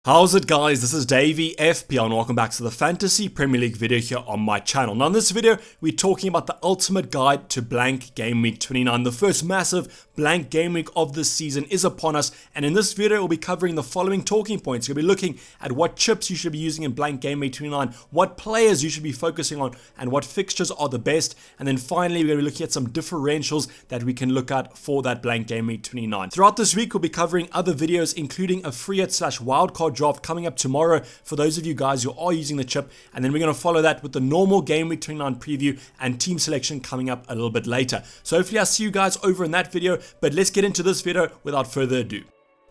How's it guys, this is Dayvy FPL and welcome back to the Fantasy Premier League video here on my channel. Now in this video, we're talking about the ultimate guide to blank game week 29. The first massive blank game week of this season is upon us, and in this video we'll be covering the following talking points. We'll be looking at what chips you should be using in blank game week 29, what players you should be focusing on, and what fixtures are the best, and then finally we're going to be looking at some differentials that we can look at for that blank game week 29. Throughout this week we'll be covering other videos including a free hit / wildcard draft coming up tomorrow for those of you guys who are using the chip, and then we're going to follow that with the normal game week 29 preview and team selection coming up a little bit later. So hopefully I'll see you guys over in that video, but let's get into this video without further ado.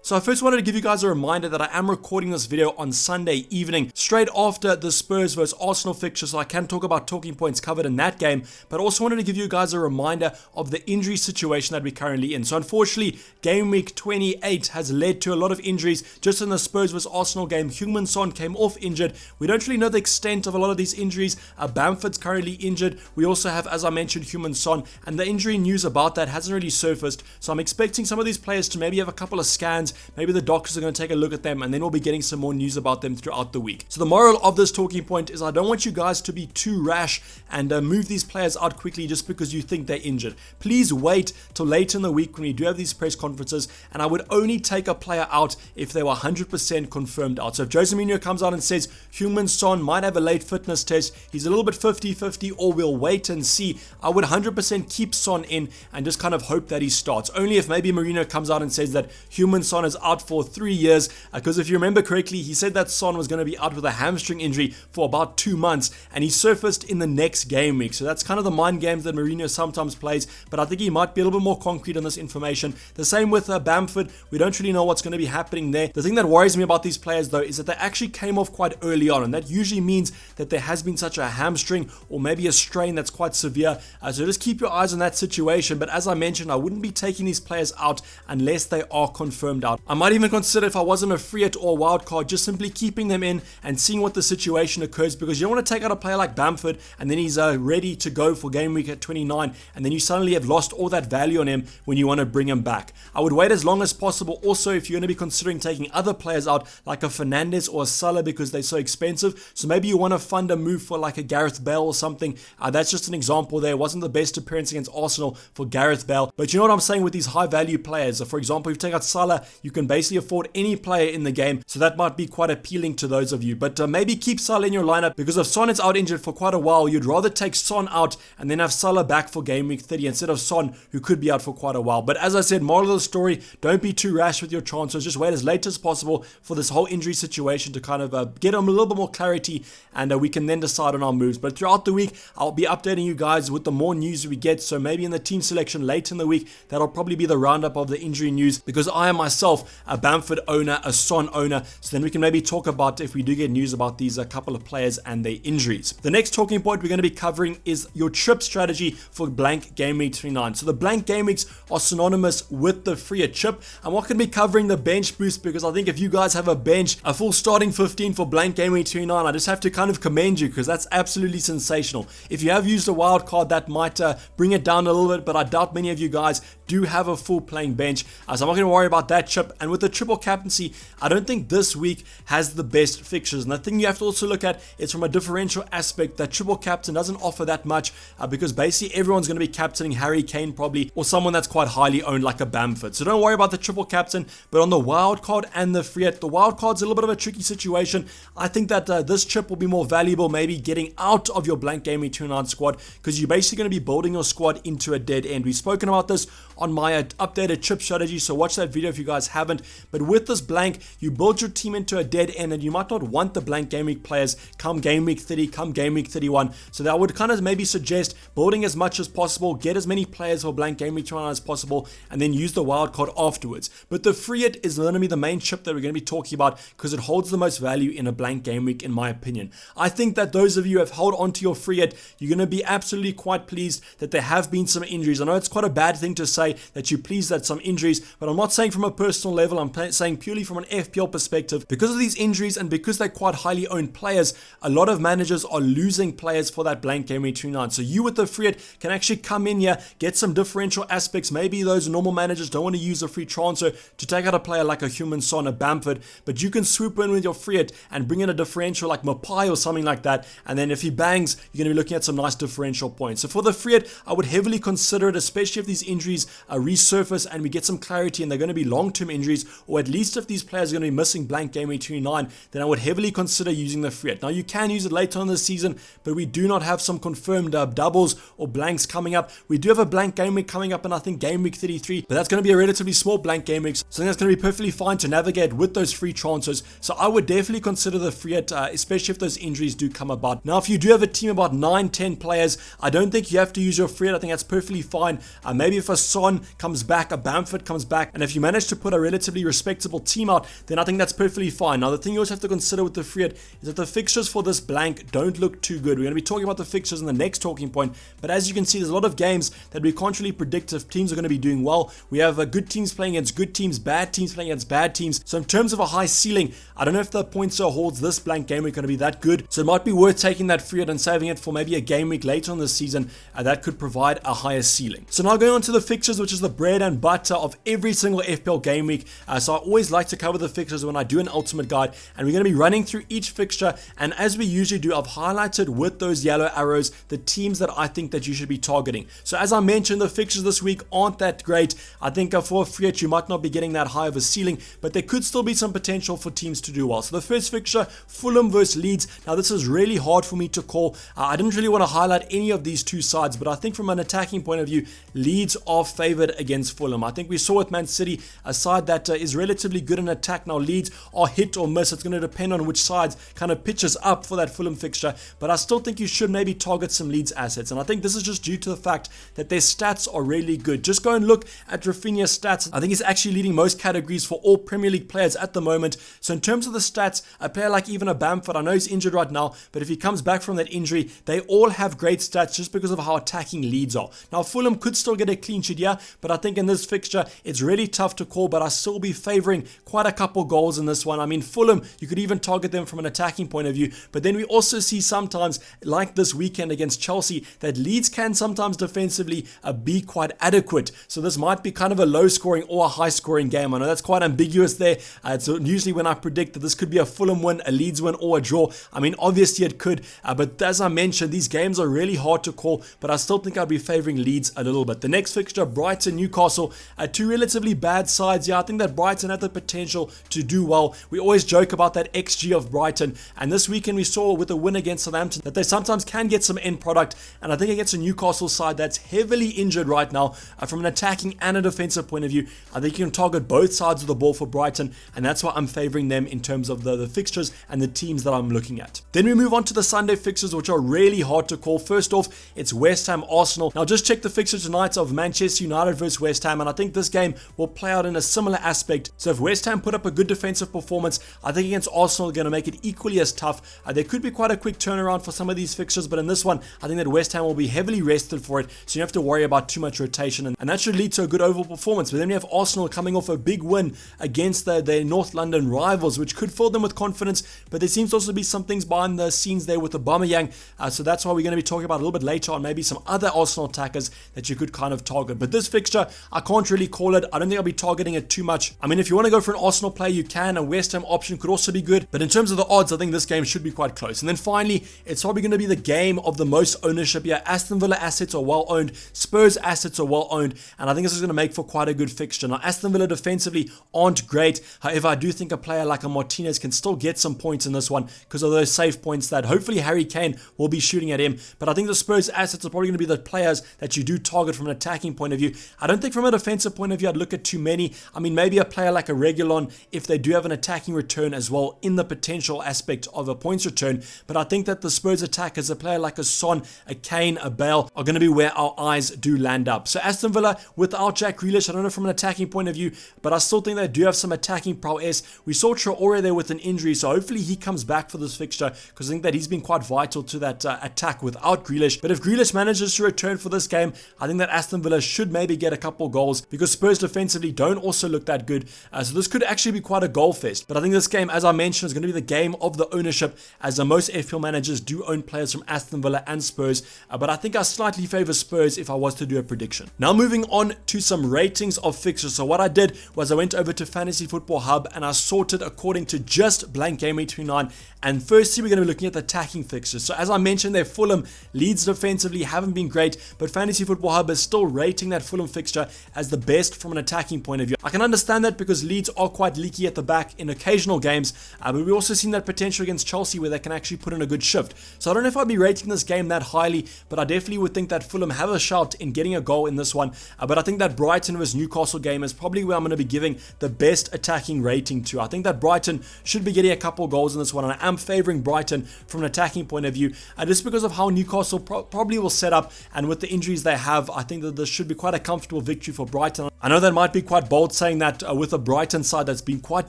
So I first wanted to give you guys a reminder that I am recording this video on Sunday evening, straight after the Spurs vs Arsenal fixture, so I can talk about talking points covered in that game, but also wanted to give you guys a reminder of the injury situation that we're currently in. So unfortunately, game week 28 has led to a lot of injuries. Just in the Spurs vs Arsenal game, Heung-min Son came off injured. We don't really know the extent of a lot of these injuries. Bamford's currently injured. We also have, as I mentioned, Heung-min Son, and the injury news about that hasn't really surfaced. So I'm expecting some of these players to maybe have a couple of scans. Maybe the doctors are going to take a look at them, and then we'll be getting some more news about them throughout the week. So the moral of this talking point is I don't want you guys to be too rash and move these players out quickly just because you think they're injured. Please wait till later in the week when we do have these press conferences, and I would only take a player out if they were 100% confirmed out. So if Jose Mourinho comes out and says Heung-min Son might have a late fitness test, he's a little bit 50-50, or we'll wait and see, I would 100% keep Son in and just kind of hope that he starts. Only if maybe Mourinho comes out and says that Heung-min Son is out for 3 years, because if you remember correctly, he said that Son was going to be out with a hamstring injury for about 2 months, and he surfaced in the next game week. So that's kind of the mind games that Mourinho sometimes plays, but I think he might be a little bit more concrete on this information. The same with Bamford. We don't really know what's going to be happening there. The thing that worries me about these players though is that they actually came off quite early on, and that usually means that there has been such a hamstring or maybe a strain that's quite severe. So just keep your eyes on that situation, but as I mentioned, I wouldn't be taking these players out unless they are confirmed out. I might even consider, if I wasn't a free hit or wild card, just simply keeping them in and seeing what the situation occurs, because you don't want to take out a player like Bamford and then he's ready to go for game week at 29, and then you suddenly have lost all that value on him when you want to bring him back. I would wait as long as possible. Also, if you're going to be considering taking other players out like a Fernandes or a Salah because they're so expensive, so maybe you want to fund a move for like a Gareth Bale or something. That's just an example there. It wasn't the best appearance against Arsenal for Gareth Bale, but you know what I'm saying with these high value players. For example, if you take out Salah, you can basically afford any player in the game, so that might be quite appealing to those of you. But maybe keep Salah in your lineup, because if Son is out injured for quite a while, you'd rather take Son out and then have Salah back for game week 30 instead of Son, who could be out for quite a while. But as I said, moral of the story, don't be too rash with your transfers. Just wait as late as possible for this whole injury situation to kind of get them a little bit more clarity, and we can then decide on our moves. But throughout the week, I'll be updating you guys with the more news we get. So maybe in the team selection late in the week, that'll probably be the roundup of the injury news, because I am myself a Bamford owner, a Son owner, so then we can maybe talk about if we do get news about these couple of players and their injuries. The next talking point we're going to be covering is your chip strategy for blank game week 29. So the blank game weeks are synonymous with the free hit chip. I'm not going to be covering the bench boost, because I think if you guys have a bench, a full starting 15 for blank game week 29, I just have to kind of commend you, because that's absolutely sensational. If you have used a wild card, that might bring it down a little bit, but I doubt many of you guys do have a full playing bench, so I'm not going to worry about that chip. And with the triple captaincy, I don't think this week has the best fixtures, and the thing you have to also look at is from a differential aspect that triple captain doesn't offer that much, because basically everyone's going to be captaining Harry Kane probably, or someone that's quite highly owned like a Bamford. So don't worry about the triple captain. But on the wild card and the free hit, the wild card's a little bit of a tricky situation. I think that this chip will be more valuable maybe getting out of your blank game week 29 squad, because you're basically going to be building your squad into a dead end. We've spoken about this on my updated chip strategy, so watch that video if you guys haven't. But with this blank, you build your team into a dead end, and you might not want the blank game week players come game week 30, come game week 31. So that would kind of maybe suggest building as much as possible, get as many players for blank game week 29 as possible, and then use the wild card afterwards. But the free hit is going to be the main chip that we're going to be talking about, because it holds the most value in a blank game week, in my opinion. I think that those of you who have held on to your free hit, you're going to be absolutely quite pleased that there have been some injuries. I know it's quite a bad thing to say that you're pleased at some injuries, but I'm not saying from a personal personal level. I'm saying purely from an FPL perspective. Because of these injuries and because they're quite highly owned players, a lot of managers are losing players for that blank game week 29. So you with the free hit can actually come in here, get some differential aspects. Maybe those normal managers don't want to use a free transfer to take out a player like a Human Son, a Bamford, but you can swoop in with your free hit and bring in a differential like Mapai or something like that. And then if he bangs, you're going to be looking at some nice differential points. So for the free hit, I would heavily consider it, especially if these injuries resurface and we get some clarity and they're going to be long-term injuries, or at least if these players are going to be missing blank game week 29, then I would heavily consider using the free hit. Now you can use it later on this season, but we do not have some confirmed doubles or blanks coming up. We do have a blank game week coming up in I think game week 33, but that's going to be a relatively small blank game week, so I think that's going to be perfectly fine to navigate with those free transfers. So I would definitely consider the free hit, especially if those injuries do come about. Now if you do have a team about 9-10 players, I don't think you have to use your free hit. I think that's perfectly fine. Maybe if a Son comes back, a Bamford comes back, and if you manage to put a relatively respectable team out, then I think that's perfectly fine. Now the thing you also have to consider with the free hit is that the fixtures for this blank don't look too good. We're going to be talking about the fixtures in the next talking point, but as you can see, there's a lot of games that we can't really predict if teams are going to be doing well. We have good teams playing against good teams, bad teams playing against bad teams. So in terms of a high ceiling, I don't know if the points or holds this blank game week are going to be that good. So it might be worth taking that free hit and saving it for maybe a game week later on this season that could provide a higher ceiling. So now going on to the fixtures, which is the bread and butter of every single FPL game week. So I always like to cover the fixtures when I do an ultimate guide, and we're going to be running through each fixture, and as we usually do, I've highlighted with those yellow arrows the teams that I think that you should be targeting. So as I mentioned, the fixtures this week aren't that great. I think for a free hit you might not be getting that high of a ceiling, but there could still be some potential for teams to do well. So the first fixture, Fulham versus Leeds. Now this is really hard for me to call. I didn't really want to highlight any of these two sides, but I think from an attacking point of view, Leeds are favoured against Fulham. I think we saw with Man City a side that is relatively good in attack. Now Leeds are hit or miss. It's going to depend on which sides kind of pitches up for that Fulham fixture, but I still think you should maybe target some Leeds assets, and I think this is just due to the fact that their stats are really good. Just go and look at Rafinha's stats. I think he's actually leading most categories for all Premier League players at the moment. So in terms of the stats, a player like even a Bamford, I know he's injured right now, but if he comes back from that injury, they all have great stats just because of how attacking Leeds are. Now Fulham could still get a clean sheet here, but I think in this fixture it's really tough to call, but I still be favouring quite a couple goals in this one. I mean, Fulham, you could even target them from an attacking point of view, but then we also see sometimes, like this weekend against Chelsea, that Leeds can sometimes defensively be quite adequate. So this might be kind of a low scoring or a high scoring game. I know that's quite ambiguous there. It's usually when I predict that this could be a Fulham win, a Leeds win, or a draw. I mean, obviously it could, but as I mentioned, these games are really hard to call, but I still think I'd be favouring Leeds a little bit. The next fixture, Brighton, Newcastle, two relatively bad sides. Yeah, I think that Brighton had the potential to do well. We always joke about that XG of Brighton, and this weekend we saw with a win against Southampton that they sometimes can get some end product, and I think against a Newcastle side that's heavily injured right now from an attacking and a defensive point of view, I think you can target both sides of the ball for Brighton, and that's why I'm favouring them in terms of the fixtures and the teams that I'm looking at. Then we move on to the Sunday fixtures, which are really hard to call. First off, it's West Ham Arsenal. Now just check the fixture tonight of Manchester United versus West Ham, and I think this game will play out in a similar aspect. So if West Ham put up a good defensive performance, I think against Arsenal going to make it equally as tough. There could be quite a quick turnaround for some of these fixtures, but in this one, I think that West Ham will be heavily rested for it, so you don't have to worry about too much rotation, and that should lead to a good overall performance. But then we have Arsenal coming off a big win against their North London rivals, which could fill them with confidence, but there seems to also be some things behind the scenes there with Aubameyang, so that's why we're going to be talking about a little bit later on maybe some other Arsenal attackers that you could kind of target. But this fixture, I can't really call it. I don't think I'll be targeting it too much. I mean, if you want to go for an Arsenal play, you can. A West Ham option could also be good, but in terms of the odds, I think this game should be quite close. And then finally, it's probably going to be the game of the most ownership here. Aston Villa assets are well owned, Spurs assets are well owned, and I think this is going to make for quite a good fixture. Now, Aston Villa defensively aren't great. However, I do think a player like a Martinez can still get some points in this one because of those save points that hopefully Harry Kane will be shooting at him. But I think the Spurs assets are probably going to be the players that you do target from an attacking point of view. I don't think from a defensive point of view I'd look at too many. I mean, maybe a player like a Reguilon if they do have an attacking return as well in the potential aspect of a points return. But I think that the Spurs attackers, a player like a Son, a Kane, a Bale, are going to be where our eyes do land up. So Aston Villa without Jack Grealish, I don't know from an attacking point of view, but I still think they do have some attacking prowess. We saw Traore there with an injury, so hopefully he comes back for this fixture because I think that he's been quite vital to that attack without Grealish. But if Grealish manages to return for this game, I think that Aston Villa should maybe get a couple goals because Spurs defensively don't also look that good. So this could actually be quite a goal fest. But I think this game, as I mentioned, is going to be the game of the ownership, as most FPL managers do own players from Aston Villa and Spurs. But I think I slightly favor Spurs if I was to do a prediction. Now moving on to some ratings of fixtures. So what I did was I went over to Fantasy Football Hub and I sorted according to just blank game week 29. And firstly, we're going to be looking at the attacking fixtures. So as I mentioned there, Fulham, Leeds defensively haven't been great, but Fantasy Football Hub is still rating that Fulham fixture as the best from an attacking point of view. I can understand that because Leeds are quite leaky at the back in occasional games, but we've also seen that potential against Chelsea where they can actually put in a good shift. So I don't know if I'd be rating this game that highly, but I definitely would think that Fulham have a shout in getting a goal in this one. But I think that Brighton vs Newcastle game is probably where I'm going to be giving the best attacking rating to. I think that Brighton should be getting a couple goals in this one, and I am favouring Brighton from an attacking point of view, just because of how Newcastle probably will set up, and with the injuries they have, I think that this should be quite a comfortable victory for Brighton. I know that might be quite bold saying that with a Brighton side that's been quite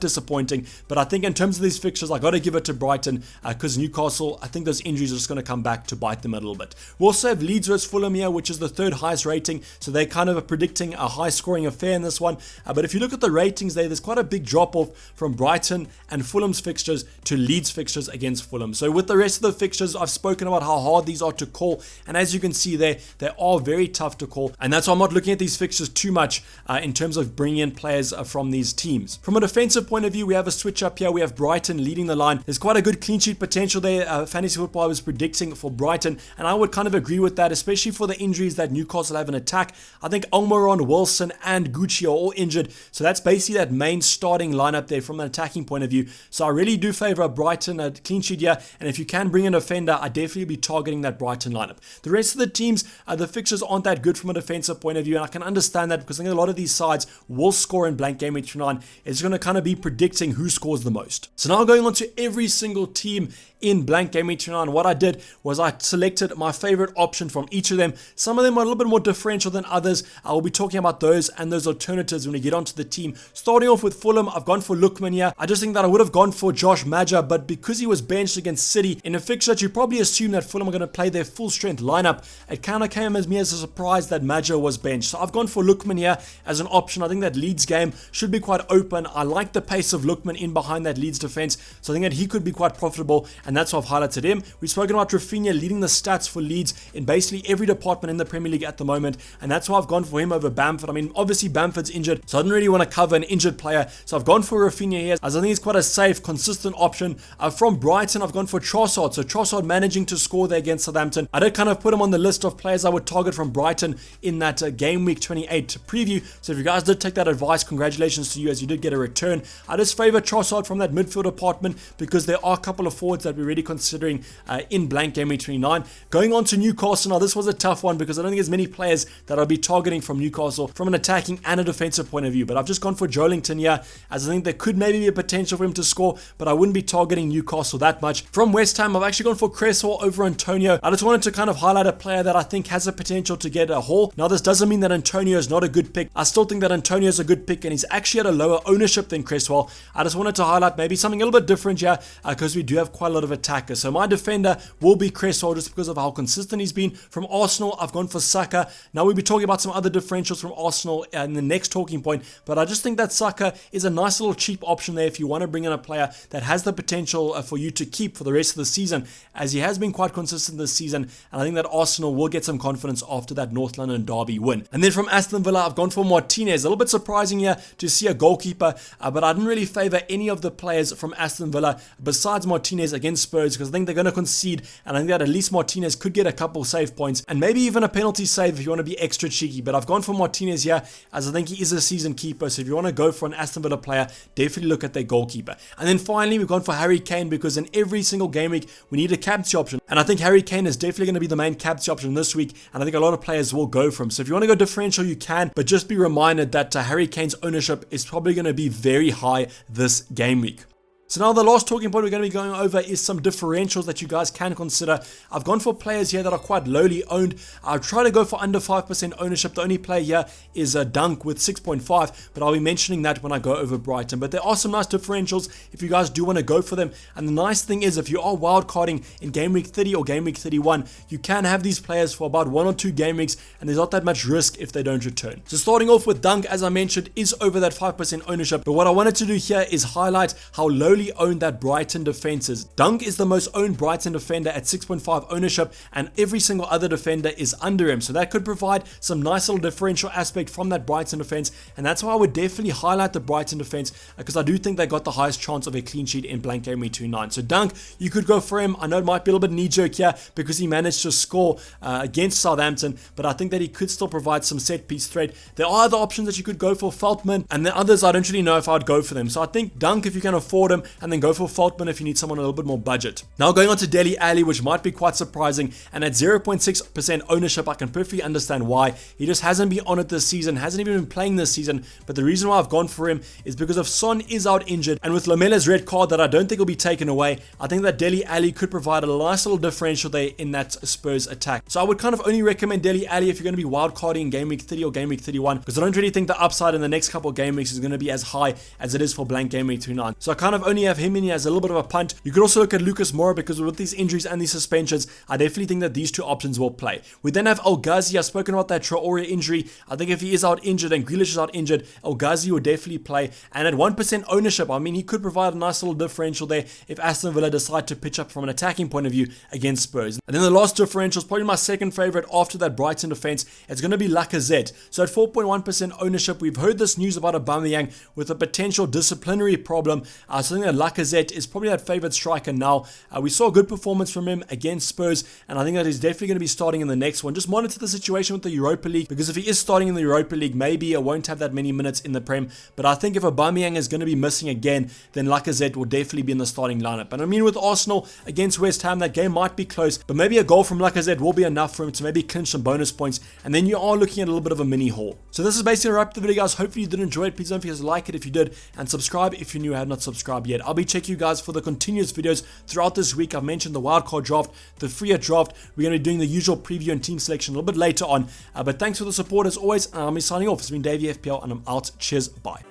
disappointing, but I think in terms of these fixtures, I got to give it to Brighton because Newcastle, I think those injuries are just going to come back to bite them a little bit. We also have Leeds vs Fulham here, which is the third highest rating, so they're kind of predicting a high scoring affair in this one. But if you look at the ratings there's quite a big drop off from Brighton and Fulham's fixtures to Leeds fixtures against Fulham. So with the rest of the fixtures, I've spoken about how hard these are to call, and as you can see there, they are very tough to call, and that's why I'm not looking at these fixtures too much in terms of bringing in players from these teams. From a defensive point of view, we have a switch up here. We have Brighton leading the line. There's quite a good clean sheet potential there. Fantasy Football was predicting for Brighton, and I would kind of agree with that, especially for the injuries that Newcastle have in attack. I think Almiron, Wilson, and Gucci are all injured, so that's basically that main starting lineup there from an attacking point of view. So I really do favor Brighton a clean sheet here, and if you can bring in a defender, I'd definitely be targeting that Brighton lineup. The rest of the teams, the fixtures aren't that good from a defensive point of view, and I can understand that because I think a lot of these sides will score in blank game week 29. It's going to kind of be predicting who scores the most. So now going on to every single team in blank game week 29, what I did was I selected my favorite option from each of them. Some of them are a little bit more differential than others. I will be talking about those and those alternatives when we get onto the team. Starting off with Fulham, I've gone for Lookman here. I just think that I would have gone for Josh Maja, but because he was benched against City in a fixture that you probably assume that Fulham are going to play their full strength lineup, it kind of came as me as a surprise that Maja was benched. So I've gone for Lookman here as an option. I think that Leeds game should be quite open. I like the pace of Lookman in behind that Leeds defense, so I think that he could be quite profitable, and that's why I've highlighted him. We've spoken about Rafinha leading the stats for Leeds in basically every department in the Premier League at the moment, and that's why I've gone for him over Bamford. I mean, obviously Bamford's injured, so I didn't really want to cover an injured player, so I've gone for Rafinha here, as I think he's quite a safe, consistent option. From Brighton, I've gone for Trossard, so Trossard managing to score there against Southampton. I did kind of put him on the list of players I would target from Brighton in that game week 28 preview, so if you guys did take that advice, congratulations to you, as you did get a return. I just favor Trossard from that midfield department because there are a couple of forwards that we're really considering in blank game week 29. Going on to Newcastle, now this was a tough one because I don't think there's many players that I'll be targeting from Newcastle from an attacking and a defensive point of view, but I've just gone for Joelinton here, as I think there could maybe be a potential for him to score, but I wouldn't be targeting Newcastle that much. From West Ham, I've actually gone for Cresswell over Antonio. I just wanted to kind of highlight a player that I think has a potential to get a haul. Now this doesn't mean that Antonio is not a good pick. I still think that Antonio is a good pick, and he's actually at a lower ownership than Cresswell. I just wanted to highlight maybe something a little bit different here because we do have quite a lot of attackers. So my defender will be Cresswell just because of how consistent he's been. From Arsenal, I've gone for Saka. Now we'll be talking about some other differentials from Arsenal in the next talking point, but I just think that Saka is a nice little cheap option there if you want to bring in a player that has the potential for you to keep for the rest of the season, as he has been quite consistent this season, and I think that Arsenal will get some confidence after that North London derby win. And then from Aston Villa, I've gone for Martinez. A little bit surprising here to see a goalkeeper, but I didn't really favour any of the players from Aston Villa besides Martinez against Spurs because I think they're going to concede, and I think that at least Martinez could get a couple save points and maybe even a penalty save if you want to be extra cheeky. But I've gone for Martinez here as I think he is a season keeper, so if you want to go for an Aston Villa player, definitely look at their goalkeeper. And then finally, we've gone for Harry Kane because in every single game week we need a captaincy option, and I think Harry Kane is definitely going to be the main captaincy option this week, and I think a lot of players will go for him. So if you want to go differential, you can, but just be reminded that Harry Kane's ownership is probably going to be very high this game week. So now the last talking point we're going to be going over is some differentials that you guys can consider. I've gone for players here that are quite lowly owned. I'll try to go for under 5% ownership. The only player here is a Dunk with 6.5, but I'll be mentioning that when I go over Brighton. But there are some nice differentials if you guys do want to go for them. And the nice thing is, if you are wildcarding in game week 30 or game week 31, you can have these players for about 1 or 2 game weeks, and there's not that much risk if they don't return. So starting off with Dunk, as I mentioned, is over that 5% ownership. But what I wanted to do here is highlight how lowly owned that Brighton defense is. Dunk is the most owned Brighton defender at 6.5 ownership, and every single other defender is under him. So that could provide some nice little differential aspect from that Brighton defense, and that's why I would definitely highlight the Brighton defense, because I do think they got the highest chance of a clean sheet in blank game week 29. So Dunk, you could go for him. I know it might be a little bit knee-jerk here because he managed to score against Southampton, but I think that he could still provide some set-piece threat. There are other options that you could go for, Feltman, and the others I don't really know if I'd go for them. So I think Dunk if you can afford him, and then go for Feltman if you need someone a little bit more budget. Now going on to Dele Alli, which might be quite surprising, and at 0.6% ownership, I can perfectly understand why. He just hasn't been on it this season, hasn't even been playing this season, but the reason why I've gone for him is because if Son is out injured, and with Lamella's red card that I don't think will be taken away, I think that Dele Alli could provide a nice little differential there in that Spurs attack. So I would kind of only recommend Dele Alli if you're going to be wildcarding in game week 30 or game week 31, because I don't really think the upside in the next couple of game weeks is going to be as high as it is for blank game week 29. So I kind of only have him in here as a little bit of a punt. You could also look at Lucas Moura, because with these injuries and these suspensions, I definitely think that these two options will play. We then have El Ghazi. I've spoken about that Traore injury. I think if he is out injured and Grealish is out injured, El Ghazi will definitely play. And at 1% ownership, I mean, he could provide a nice little differential there if Aston Villa decide to pitch up from an attacking point of view against Spurs. And then the last differential is probably my second favorite after that Brighton defense. It's going to be Lacazette. So at 4.1% ownership, we've heard this news about Aubameyang with a potential disciplinary problem. So I think that Lacazette is probably that favorite striker now. We saw a good performance from him against Spurs, and I think that he's definitely going to be starting in the next one. Just monitor the situation with the Europa League, because if he is starting in the Europa League, maybe it won't have that many minutes in the Prem. But I think if Aubameyang is going to be missing again, then Lacazette will definitely be in the starting lineup. And I mean, with Arsenal against West Ham, that game might be close, but maybe a goal from Lacazette will be enough for him to maybe clinch some bonus points, and then you are looking at a little bit of a mini haul. So this is basically a wrap up the video, guys. Hopefully you did enjoy it. Please don't forget to like it if you did, and subscribe if you're new and have not subscribed yet. I'll be checking you guys for the continuous videos throughout this week. I've mentioned the wildcard draft, the free hit draft. We're going to be doing the usual preview and team selection a little bit later on. But thanks for the support as always. I'm signing off. It's been Dayvy FPL, and I'm out. Cheers. Bye.